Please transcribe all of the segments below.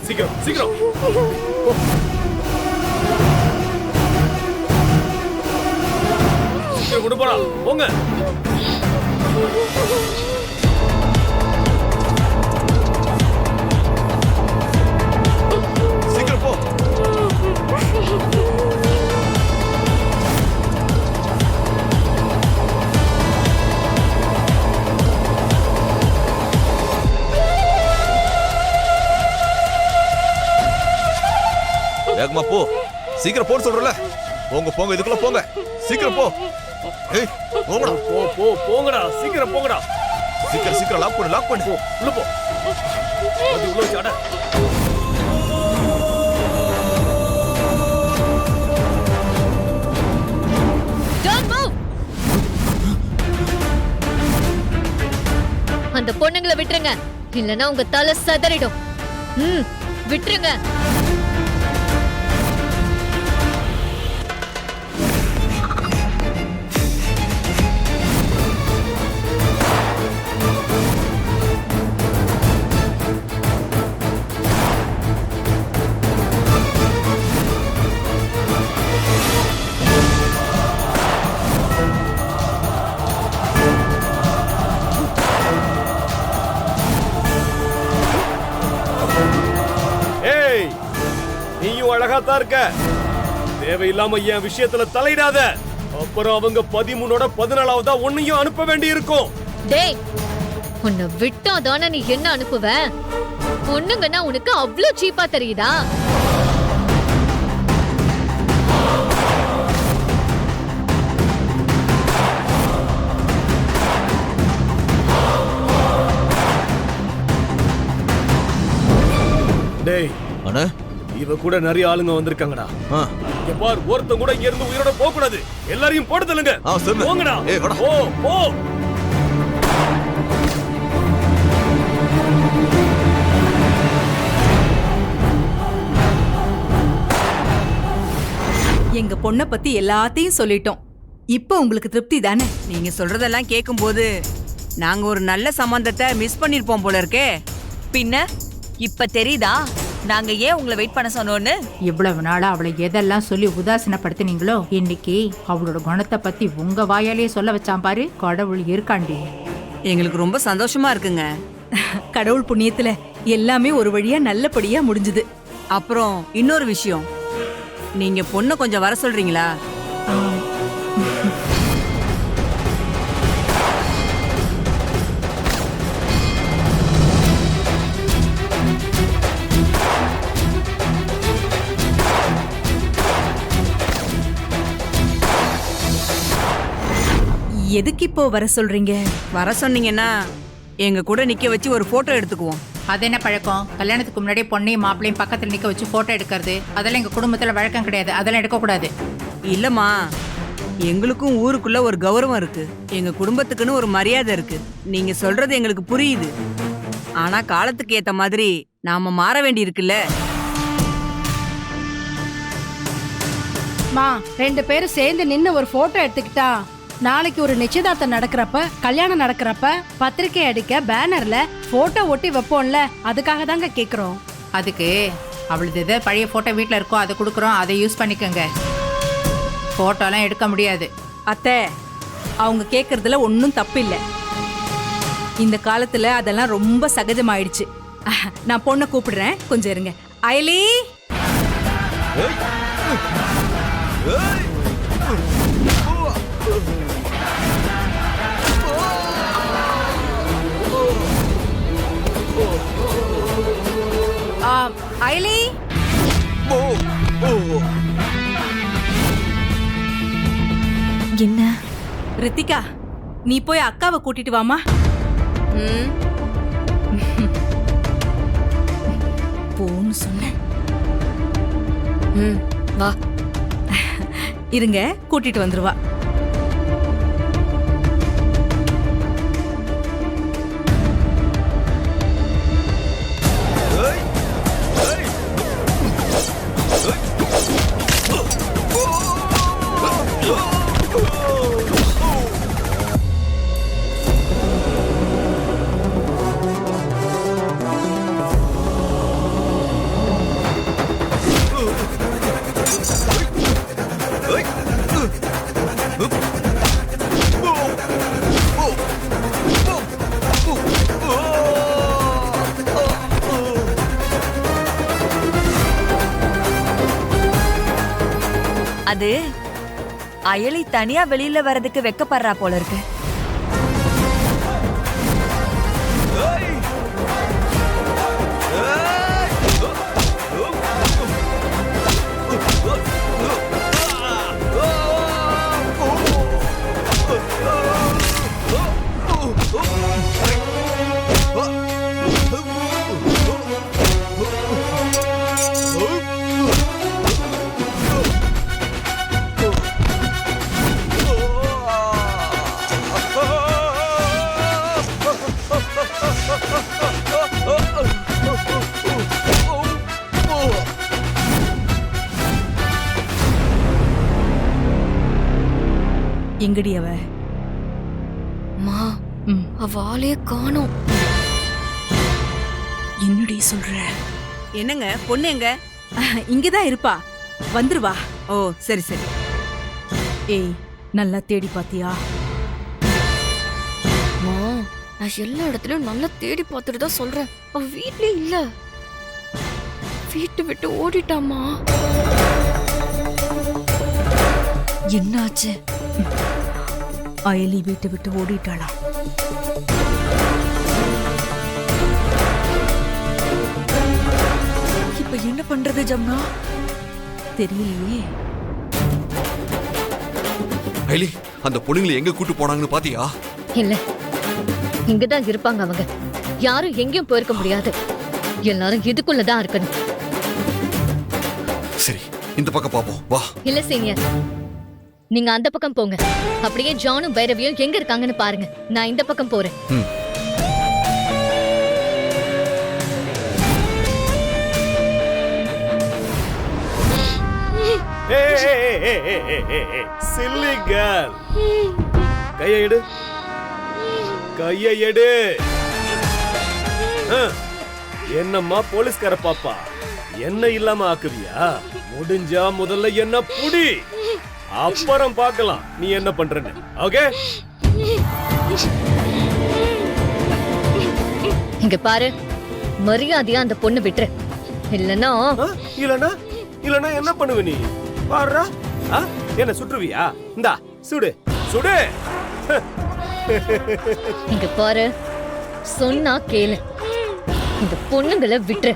சீக்கிரம் சீக்கிரம். சீக்கிரம் கொண்டு போடா, போங்க. சீக்கிரம் போ. வேகமா போ, சீக்கிரம் போன்னு சொல்றல. போங்க போங்க, இதுக்குள்ள போங்க, சீக்கிரம் போ. ஏய் போங்கடா, போ போ போங்கடா, சீக்கிரம் போங்கடா. சீக்கிரம் சீக்கிரம் லாக் பண்ணு, லாக் பண்ணு. உள்ள போ, அது உள்ள வச்சு அட. அந்த பொண்ணுங்களை விட்டுருங்க, இல்லனா உங்க தலை சதறிடும். விட்டுருங்க. நீயும் அழகாத்தான் இருக்க, தேவையில்லாம என் விஷயத்துல தலையிடாத. அப்புறம் அவங்க 13ஓட 14ஆவதா உன்னையும் அனுப்ப வேண்டி இருக்கும். டேய், உன்னை விட்டா தானே நீ என்ன அனுப்புவ? பொண்ணுங்கன்னா உனக்கு அவ்ளோ சீப்பா தெரியுதா? டேய் அண்ணா, இவ கூட நிறைய ஆளுங்க வந்திருக்காங்கடா. இங்க பார், ஒருத்தன் கூட இங்க இருந்து உயிரோட போக கூடாது. எல்லாரையும் போட்டு தள்ளுங்க. போங்கடா. ஏய் வாடா. போ போ. எங்க பொண்ண பத்தி எல்லாத்தையும் சொல்லிட்டோம். இப்போ உங்களுக்கு திருப்தி தானே? நீங்க சொல்றதெல்லாம் கேட்கும்போது நாங்க ஒரு நல்ல சம்பந்தத்தை மிஸ் பண்ணிருப்போம் போல இருக்கே. பின்ன இப்ப தெரியுதா நாங்க ஏன் உங்களை வெயிட் பண்ண சொன்னோன்னு? இவ்வளவு நாளா அவளை எதெல்லாம் சொல்லி உதாசீனப்படுத்தினீங்களோ, இன்னைக்கு அவளோட குணத்தை பத்தி உங்க வாயாலேயே சொல்ல வச்சான் பாரு. கடவுள் இருக்காண்டி. எங்களுக்கு ரொம்ப சந்தோஷமா இருக்குங்க. கடவுள் புண்ணியத்துல எல்லாமே ஒரு வழியா நல்லபடியா முடிஞ்சுது. அப்புறம் இன்னொரு விஷயம், நீங்க பொண்ணை கொஞ்சம் வர சொல்றீங்களா? எதுக்கு இப்போ வர சொல்றீங்க? வர சொன்னீங்கன்னா எங்க கூட நிக்க வச்சு ஒரு போட்டோ எடுத்துக்குவோம். அது என்ன பழக்கம்? கல்யாணத்துக்கு முன்னாடியே பொண்ணையும் மாப்பிளையும் பக்கத்துல நிக்க வச்சு போட்டோ எடுக்கிறது, அதெல்லாம் எங்க குடும்பத்துல வழக்கம் கிடையாது. அதெல்லாம் எடுக்க கூடாது. இல்லம்மா, எங்களுக்கும் ஊருக்குள்ள ஒரு கௌரவம் இருக்கு, எங்க குடும்பத்துக்குன்னு ஒரு மரியாதை இருக்கு. நீங்க சொல்றது எங்களுக்கு புரியுது. ஆனா காலத்துக்கு ஏத்த மாதிரி நாம மாற வேண்டி இருக்குல்ல. மா, 2 பேரும் சேர்ந்து நின்னு ஒரு போட்டோ எடுத்துக்கிட்டா நாளைக்கு ஒரு நிச்சயதார்த்தம் நடக்கிறப்ப, கல்யாணம் நடக்கிறப்ப பத்திரிக்கை அடிக்க பேனர்ல போட்டோ ஒட்டி வைப்போம்ல, அதுக்காக தாங்க கேக்குறோம். அதுக்கு அவளுது எதை பழைய போட்டோ வீட்டுல இருக்கோ அதை கொடுக்குறோம், அதை யூஸ் பண்ணிக்கோங்க. போட்டோலாம் எடுக்க முடியாது. அத்தை, அவங்க கேக்குறதுல ஒன்னும் தப்பு இல்ல. இந்த காலத்துல அதெல்லாம் ரொம்ப சகஜமாயிடுச்சு. நான் பொண்ணை கூப்பிடுறேன், கொஞ்சம் இருங்க. அயலி, அயலி. என்ன ரித்திகா, நீ போய் அக்காவை கூட்டிட்டு வாமா. போன்னு சொன்ன. வா. இருங்க, கூட்டிட்டு வந்துருவா. அது அயலி தனியா வெளியில வர்றதுக்கு வெக்கப்படுறா போல இருக்கு. எங்கடி அவ? மா அவ ஆளையே காணோம். என்னடி சொல்ற? என்னங்க பொண்ணு எங்க? இங்கதான் இருப்பா, வந்துருவா. ஓ சரி சரி. ஏய், நல்லா தேடி பாத்தியா? மா நான் எல்லா இடத்துலயும் நல்லா தேடி பார்த்துட்டு தான் சொல்றேன். அவ வீட்லயே இல்ல. வீட்டு விட்டு ஓடிட்டாமா. என்னாச்சு? அயலி வீட்டை விட்டு ஓடிட்டாளா? இப்ப என்ன பண்றது ஜம்னா? தெரியலையே. ஐலி, அந்த பொண்ணுங்களை எங்க கூட்டு போனாங்கன்னு பாத்தியா? இல்ல, இங்கதான் இருப்பாங்க அவங்க. யாரும் எங்கேயும் போயிருக்க முடியாது. எல்லாரும் இதுக்குள்ளதான் இருக்கணும். சரி, இந்த பக்கம் பாப்போம் வா. இல்ல சீனியர், நீங்க அந்த பக்கம் போங்க. அப்படியே ஜானும் பைரவியும் எங்க இருக்காங்கன்னு பாருங்க. நான் இந்த பக்கம் போறேன். சில்லி கேர்ள், கையை எடு, கையை எடு. என்னம்மா போலீஸ்கார பாப்பா, என்ன இல்லாம ஆக்குவியா? முடிஞ்சா முதல்ல என்ன புடி, அப்புறம் பார்க்கலாம் நீ என்ன பண்றன்னு. ஓகே? இங்க பாரு, மரியாதையா அந்த பொண்ணு விட்டுரு. இல்லன்னா இல்லனா இல்லனா என்ன பண்ணுவ நீ? பாருடா, என்ன சுற்றுவியா? இந்தா சுடு சுடு. இங்க பாரு, சொன்னா கேளு. இந்த பொண்ணுங்களை விட்டுரு.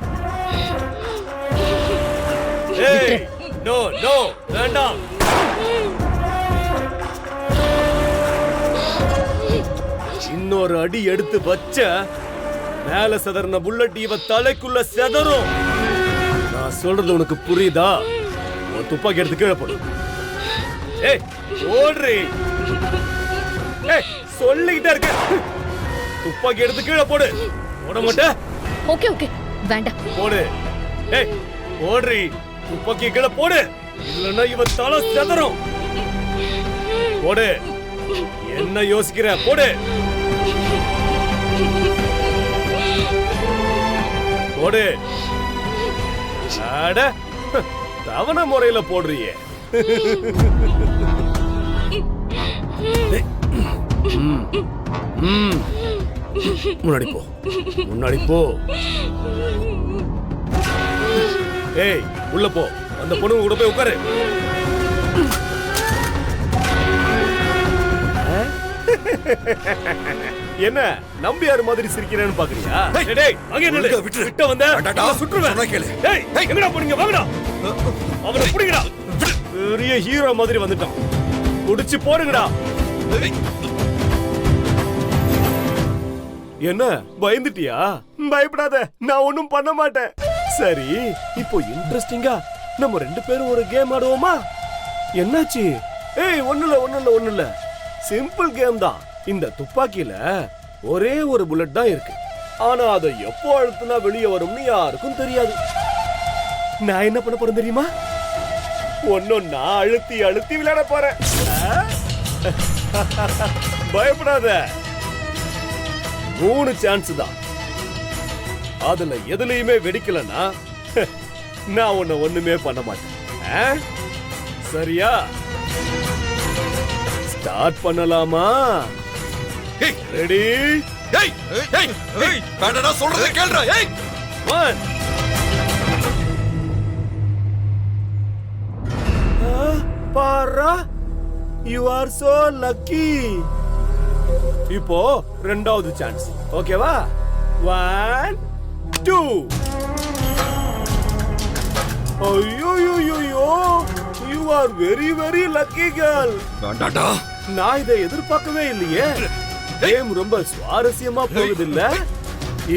ஏய், நோ நோ, வேண்டாம். இன்னொரு அடி எடுத்து வச்ச மேல சதறன புல்லட் இவ தலைக்குள்ள செதறும். நான் சொல்றது உனக்கு புரியுதா? உன் துப்பாக்கி எடுத்து கீழே போடு. ஏய் ஓடுறி. ஏய் சொல்லிக்கிட்டே இருக்க. துப்பாக்கி எடுத்து கீழே போடு. போட மாட்டேன். ஓகே ஓகே, வேண்டாம். போடு. ஏய் ஓடுறி, துப்பாக்கி கீழே போடு, இல்லன்னா இவ தலை செதறும். போடு. என்ன யோசிக்கிற? போடு போடு. அட, தவணை முறையில போடுறியே. முன்னாடி போ, முன்னாடி போ. ஏய் உள்ள போ, அந்த பொண்ணு கூட போய் உட்காரு. என்ன நம்பியார் மாதிரி சிரிக்கிறேன்னு பாக்குறியா? டேய் அங்க நில்லு. விட்ட வந்த சுற்றுவேன். டேய் எங்கடா போறீங்க? வாங்கடா, அவனை புடிங்கடா. பெரிய ஹீரோ மாதிரி வந்துட்டான். புடிச்சு போடுங்கடா. என்ன பயந்துட்டியா? பயப்படாத, நான் ஒண்ணும் பண்ண மாட்டேன். சரி, இப்போ இன்ட்ரெஸ்டிங்கா நம்ம ரெண்டு பேரும் ஒரு கேம் ஆடுவோமா? என்னாச்சு? ஏய் ஒண்ணுல சிம்பிள் கேம் தான். இந்த துப்பாக்கியில ஒரே ஒரு புல்லட் தான் இருக்கு. ஆனா அதை எப்போ அழுத்தினா வெளியே வரும்னு யாருக்கும் தெரியாது. நான் என்ன பண்ண போறேன் தெரியுமா? ஒன்னொன்னா அழுத்தி அழுத்தி விளையாட போறேன். பயப்படாத, 3 சான்ஸ் தான். அதுல எதுலயுமே வெடிக்கலன்னா நான் உன்னை ஒண்ணுமே பண்ண மாட்டேன். சரியா? ஸ்டார்ட் பண்ணலாமா? ரெடி? ஏய் ஏய் ஏய், வேண்டடா, சொல்றத கேளுடா. ஏய் 1 பாரா, யூ ஆர் சோ லக்கி. இப்போ ரெண்டாவது சான்ஸ், ஓகேவா? 1 2. ஐயோ, you are very very lucky girl. வேண்டாடா. நான் இதை எதிர்பார்க்கவே இல்லையே. கேம் ரொம்ப சுவாரஸ்யமா போகுது இல்ல?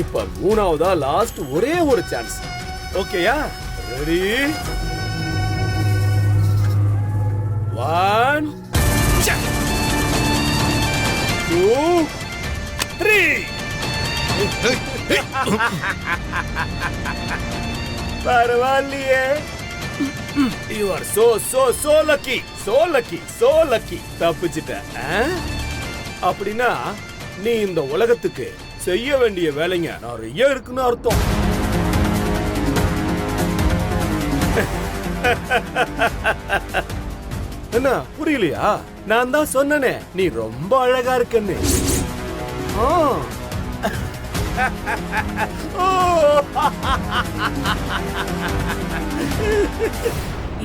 இப்ப மூணாவதா லாஸ்ட் ஒரே ஒரு சான்ஸ், ஓகேயா? ரெடி? 1 2 3. பரவாயில்லையே. You are so so so lucky, so lucky, so lucky. தப்பிச்சிட்ட. அப்படின்னா நீ இந்த உலகத்துக்கு செய்ய வேண்டிய வேலைங்க நிறைய இருக்குன்னு அர்த்தம். என்ன புரியலையா? நான் தான் சொன்னனே நீ ரொம்ப அழகா இருக்கன்னு.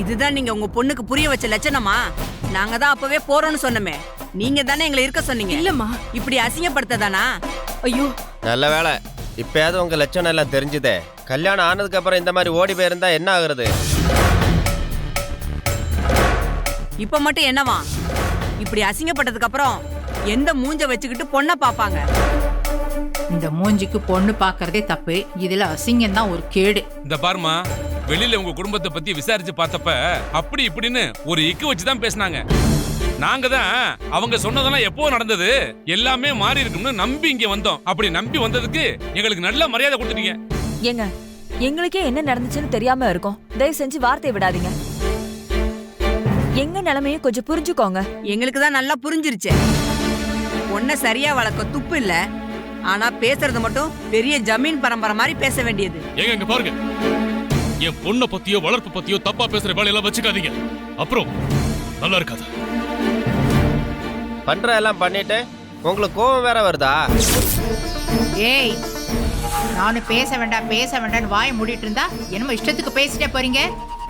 இதுதான் நீங்க உங்க பொண்ணுக்கு புரிய வச்ச லட்சணமா? நாங்க தான் அப்பவே போறோம்னு சொன்னோமே. நீங்க தானே எங்களை இருக்க சொன்னீங்க. இல்லம்மா. இப்படி அசிங்கப்படுத்ததானா? ஐயோ, நல்ல வேலை, இப்பயாவது உங்க லட்சணம் எல்லாம் தெரிஞ்சுதே. கல்யாணம் ஆனதுக்கு அப்புறம் இந்த மாதிரி ஓடி போயிருந்தா என்ன ஆகுறது? இப்ப மட்டும் என்னவா? இப்படி அசிங்கப்பட்டதுக்கு அப்புறம் எந்த மூஞ்ச வச்சுக்கிட்டு பொண்ணை பாப்பாங்க? இந்த மூஞ்சிக்கு பொண்ணு பாக்குறதே தப்பு, இதுல அசிங்கம் தான் ஒரு கேடு. இந்த பாருமா, வெளியில உங்க குடும்பத்தை பத்தி விசாரிச்சு பார்த்தப்ப அப்படி இப்படின்னு ஒரு இக்கு வச்சுதான் பேசினாங்க. நாங்க தான் அவங்க சொன்னதெல்லாம் எப்போ நடந்தது, எல்லாமே மாறி இருக்கும்னு நம்பி இங்க வந்தோம். அப்படி நம்பி வந்ததுக்கு எங்களுக்கு நல்ல மரியாதை கொடுத்துட்டீங்க. ஏங்க, எங்களுக்கே என்ன நடந்துச்சுன்னு தெரியாம இருக்கோம். தயவு செஞ்சு வார்த்தை விடாதீங்க. எங்க நிலைமையும் கொஞ்சம் புரிஞ்சுக்கோங்க. எங்களுக்கு தான் நல்லா புரிஞ்சிருச்சு. பொண்ணை சரியா வளர்க்க துப்பு இல்ல, ஆனா பேசுறது மட்டும் பெரிய ஜமீன் பரம்பரை மாதிரி பேச வேண்டியது. ஏங்க இங்க பாருங்க, என் பொண்ணை பத்தியோ வளர்ப்பு பத்தியோ தப்பா பேசுற வேலையெல்லாம் வச்சுக்காதீங்க. அப்புறம் நல்லா இருக்காது. பண்ற எல்லாம் பண்ணிட்டு உங்களுக்கு கோபம் வேற வருதா? ஏய், நானும் பேச வேண்டாம்னு வாய் மூடிட்டு இருந்தா என்னமோ இஷ்டத்துக்கு பேசிட்டே போறீங்க.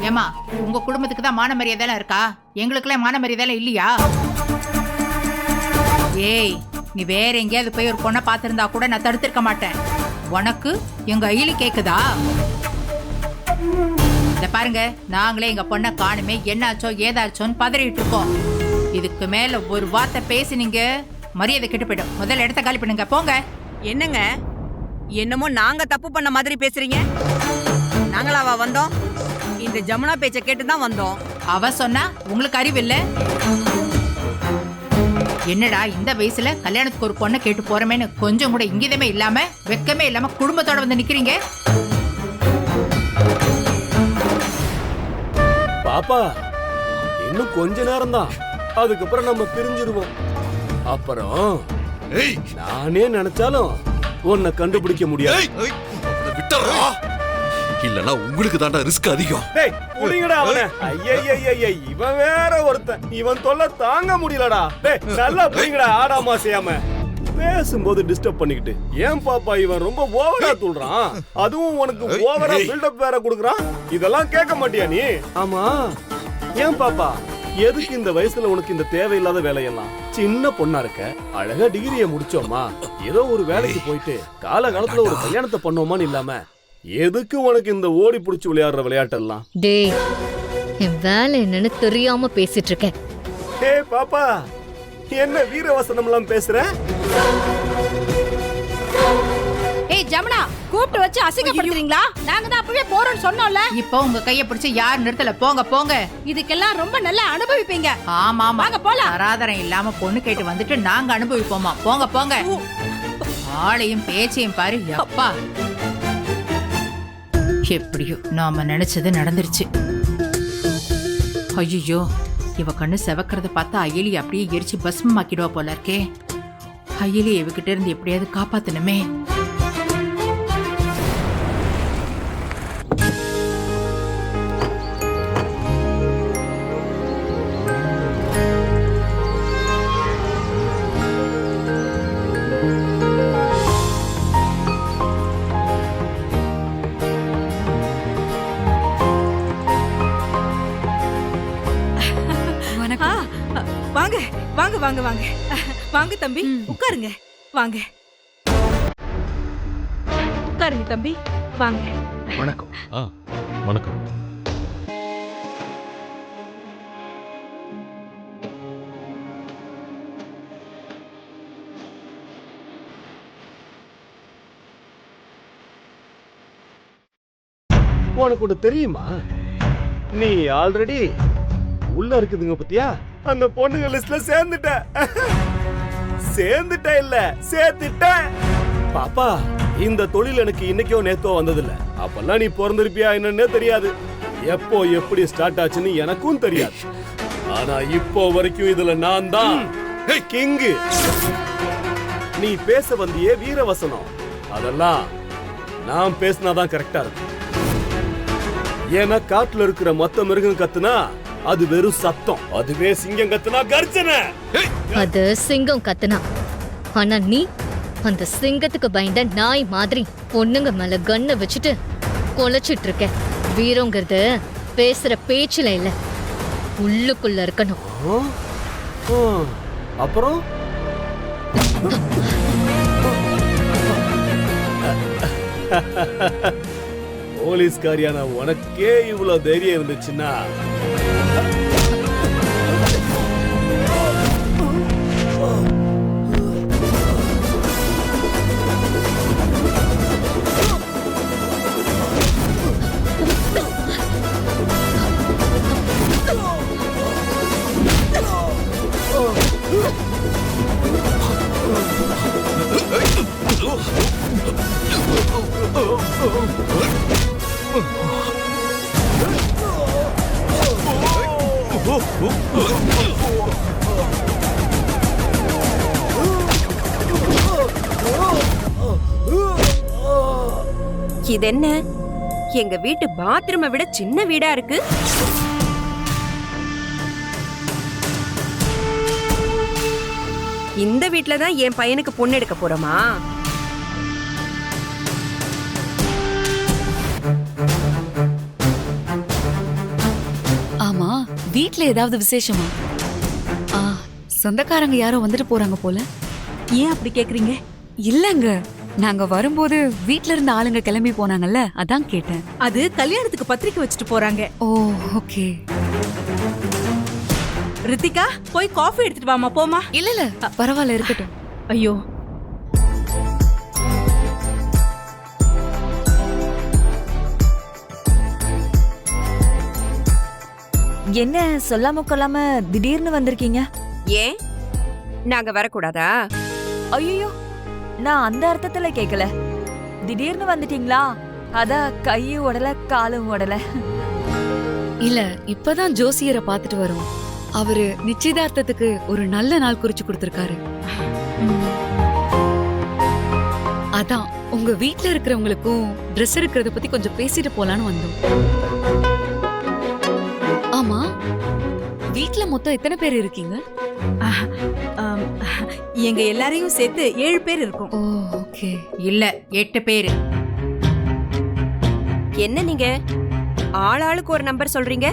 ஏமா, உங்க குடும்பத்துக்கு தான் மான மரியாதை இருக்கா? எங்களுக்கெல்லாம் மான மரியாதை இல்லையா? ஏய், நீ வேற எங்கேயாவது போய் ஒரு பொண்ணை பார்த்திருந்தா கூட நான் தடுத்திருக்க மாட்டேன். உனக்கு எங்க ஐலி கேக்குதா? இத பாருங்க, நாங்களே எங்க பொண்ணை காணுமே, என்னாச்சோ ஏதாச்சோன்னு பதறிட்டு இருக்கோம். இதுக்கு மேல ஒரு வார்த்தை பேசினீங்க மரியாதை கெட்டு போயிடும். முதல்ல இடத்த காலி பண்ணுங்க, போங்க. என்னங்க, என்னமோ நாங்க தப்பு பண்ண மாதிரி பேசுறீங்க. நாங்களாவா வந்தோம்? இந்த ஜமுனா பேச்ச கேட்டுதான் வந்தோம். அவ சொன்னா உங்களுக்கு அறிவு இல்ல? என்னடா இந்த வயசுல கல்யாணத்துக்கு ஒரு பொண்ணை கேட்டு போறமேன்னு கொஞ்சம் கூட இங்கிதமே இல்லாம வெக்கமே இல்லாம குடும்பத்தோட வந்து நிக்கிறீங்க. பாப்பா, இன்னும் கொஞ்ச நேரம் தான், அதுக்கப்புறம் நம்ம பிரிஞ்சிருவோம். அப்புறம் நானே நினைச்சாலும் உன்னை கண்டுபிடிக்க முடியாது. விட்டறா, இல்லனா உங்களுக்கு தாண்டா ரிஸ்க் அதிகம். டேய், புடிங்கடா அவனை. ஐயய்யய்யய்ய, இவன் வேற ஒருத்தன். இவன் தொல்லை தாங்க முடியலடா. டேய், நல்லா புடிங்கடா, ஆடாமா செய்யாம. பேசும்போது டிஸ்டர்ப் பண்ணிக்கிட்டு. ஏன் பாப்பா இவன் ரொம்ப ஓவரா சொல்றான்? அதுவும் உனக்கு ஓவரா பில்டப் வேற கொடுக்கறான். இதெல்லாம் கேட்க மாட்டியா நீ? ஆமா, ஏன் பாப்பா எதுக்கு இந்த வயசுல உனக்கு இந்த தேவையில்லாத வேலையெல்லாம்? சின்ன பொண்ணா இருக்க, அழகா டிகிரியை முடிச்சோமா, ஏதோ ஒரு வேலைக்கு போயிட்டு காலகாலத்துல ஒரு கல்யாணத்தை பண்ணோமான்னு இல்லாம எதுக்கு உனக்கு இந்த ஓடி புடிச்சு விளையாடுற விளையாட்டெல்லாம்? டேய், என் வேலை என்னன்னு தெரியாம பேசிட்டு இருக்கேன். டேய் பாப்பா, என்ன வீரவசனம் எல்லாம் பேசுற? ஏய் ஜமுனா, கூப்பிட்டு வச்சு அசிங்கப்படுத்துறீங்களா? நாங்க தான் அப்பவே போறோம்னு சொன்னோம்ல. இப்போ உங்க கைய பிடிச்சு யார் நிறுத்தல, போங்க போங்க. இதுக்கெல்லாம் ரொம்ப நல்லா அனுபவிப்பீங்க. ஆமா ஆமா, வாங்க போலாம். ஆராதனை இல்லாம பொண்ணு கேட்டு வந்துட்டு நாங்க அனுபவிப்போமா? போங்க போங்க. ஆளையும் பேச்சையும் பாரு. அப்பா, எப்படியோ நாம நினைச்சது நடந்துருச்சு. ஐயோ, இவ கண்ணு செவக்கிறத பார்த்தா அயலி அப்படியே எரிச்சு பஸ்மமாக்கிடுவா போல இருக்கே. அயலி இவகிட்ட இருந்து எப்படியாவது காப்பாத்தணுமே. வாங்க வாங்க வாங்க தம்பி உட்காருங்க வாங்க உட்காருங்க தம்பி வாங்க. வணக்கம். வணக்கம். உனக்கு ஒண்ணு தெரியுமா, நீ ஆல்ரெடி உள்ள இருக்குதுங்க பத்தியா அந்த பொண்ணுங்க லிஸ்ட்ல சேர்ந்துட்ட இல்ல சேர்த்துட்ட. பாப்பா, இந்த தொழில் எனக்கு இன்னைக்கோ நேத்தோ வந்ததில்ல. அப்பெல்லாம் நீ பிறந்திருப்பியா என்னன்னே தெரியாது. எப்போ எப்படி ஸ்டார்ட் ஆச்சுன்னு எனக்கும் தெரியாது. ஆனா இப்போ வரைக்கும் இதுல நான் தான் கிங்கு. நீ பேச வந்தியே வீரவசனம், அதெல்லாம் நான் பேசினாதான் கரெக்டா இருக்கும். ஏன்னா காட்டுல இருக்கிற மொத்த மிருகம் கத்துனா அது வெறும் சத்தம், அதுவே சிங்கம் கத்துனா கர்ஜனை. அது சிங்கம் கத்துனா, ஆனா நீ அந்த சிங்கத்துக்கு பயந்த நாய் மாதிரி பொண்ணுங்க மேல கண்ணை வச்சுட்டு கொலைச்சிட்டு இருக்க. வீரங்கிறது பேசுற பேச்சுல இல்ல, உள்ளுக்குள்ள இருக்கணும். அப்புறம் போலீஸ்காரியான உனக்கே இவ்வளவு தைரியம் இருந்துச்சுன்னா இது என்ன, எங்க வீட்டு பாத்ரூமை விட சின்ன வீடா இருக்கு. இந்த வீட்ல தான் என் பையனுக்கு பொண்ணு எடுக்க போறோமா? ஆமா, வீட்ல ஏதாவது விசேஷமா? சொந்தக்காரங்க யாரோ வந்துட்டு போறாங்க போல. ஏன் அப்படி கேக்குறீங்க? இல்லங்க, நாங்க வரும்போது வீட்ல இருந்த ஆளுங்க கிளம்பி போனாங்கல்ல, அதான் கேட்டேன். அது கல்யாணத்துக்கு பத்திரிக்கை வச்சுட்டு போறாங்க. ஓ, ஓகே. ரித்திகா, போய் காஃபி எடுத்துட்டு வாமா. போமா. இல்ல பரவாயில்ல, இருக்கட்டும். ஐயோ, என்ன சொல்லாம கொள்ளாம திடீர்னு வந்திருக்கீங்க? ஏன் நாங்க வரக்கூடாதா? ஐயோ, நான் அந்த அர்த்தத்துல கேக்கல. திடீர்னு வந்துட்டீங்களா, அதான் கையும் உடல காலும் உடல. இல்ல, இப்பதான் ஜோசியரை பாத்துட்டு வரோம். அவரு நிச்சயதார்த்தத்துக்கு ஒரு நல்ல நாள் குறிச்சு கொடுத்திருக்காரு. அதான் உங்க வீட்ல இருக்கிறவங்களுக்கும் ட்ரெஸ் இருக்கிறத பத்தி கொஞ்சம் பேசிட்டு போலான்னு வந்தோம். ஆமா, வீட்ல மொத்தம் எத்தனை பேர் இருக்கீங்க? எங்க எல்லாரையும் சேர்த்து 7 பேர் இருக்கும். ஓ, ஓகே. இல்ல 8 பேரு. என்ன நீங்க ஆளாளுக்கு ஒரு நம்பர் சொல்றீங்க?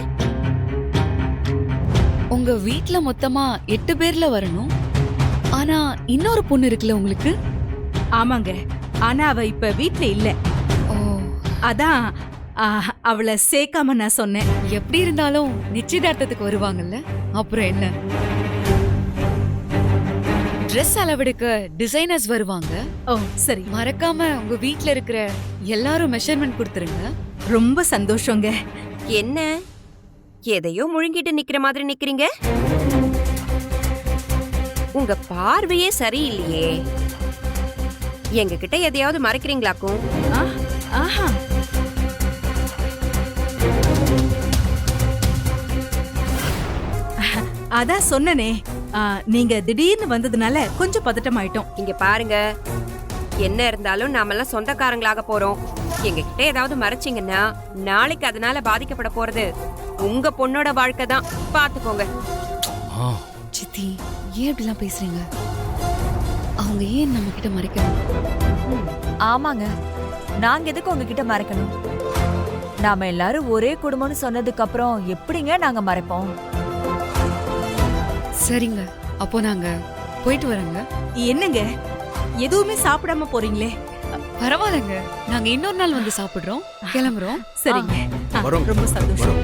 உங்க வீட்ல மொத்தமா 8 பேர்ல வரணும். ஆனா இன்னொரு பொண்ணு இருக்குல்ல உங்களுக்கு? ஆமாங்க, ஆனா அவ இப்ப வீட்ல இல்ல. ஓ, அதான் அவளை சேர்க்காம நான் சொன்னேன். எப்படி இருந்தாலும் நிச்சயதார்த்தத்துக்கு வருவாங்கல்ல, அப்புறம் என்ன. ட்ரெஸ் அளவெடுக்க டிசைனர்ஸ் வருவாங்க. ஓ சரி, மறக்காம உங்க வீட்ல இருக்கிற எல்லாரும் மெஷர்மெண்ட் கொடுத்துருங்க. ரொம்ப சந்தோஷங்க. என்ன எதையோ முழுங்கிட்டு நிக்கிற மாதிரி நிக்கிறீங்க? உங்க பார்வையே சரியில்லையே. எங்க கிட்ட எதையாவது மறைக்கிறீங்களாக்கும்? ஆஹா, அதான் சொன்னனே, நீங்க திடீர்னு வந்ததுனால கொஞ்சம் பதட்டமாயிட்டோம். இங்க பாருங்க, என்ன இருந்தாலும் நாமெல்லாம் சொந்தக்காரங்களாக போறோம். எங்க கிட்ட ஏதாவது மறைச்சிங்கன்னா நாளைக்கு அதனால பாதிக்கப்பட போறது உங்க பொண்ணோட வாழ்க்கை தான். பாத்துக்கோங்க. சித்தி, ஏன் இப்படிலாம் பேசுறீங்க? அவங்க ஏன் நம்ம கிட்ட மறைக்கணும்? ஆமாங்க, நாங்க எதுக்கு உங்ககிட்ட மறைக்கணும்? நாம எல்லாரும் ஒரே குடும்பம்னு சொன்னதுக்கு அப்புறம் எப்படிங்க நாங்க மறைப்போம்? சரிங்க, அப்போ நாங்க போயிட்டு வரோங்க. என்னங்க எதுவுமே சாப்பிடாம போறீங்களே? பரவாயில்லைங்க, நாங்க இன்னொரு நாள் வந்து சாப்பிடுறோம். கிளம்புறோம். சரிங்க. வரோம். ரொம்ப சந்தோஷம்.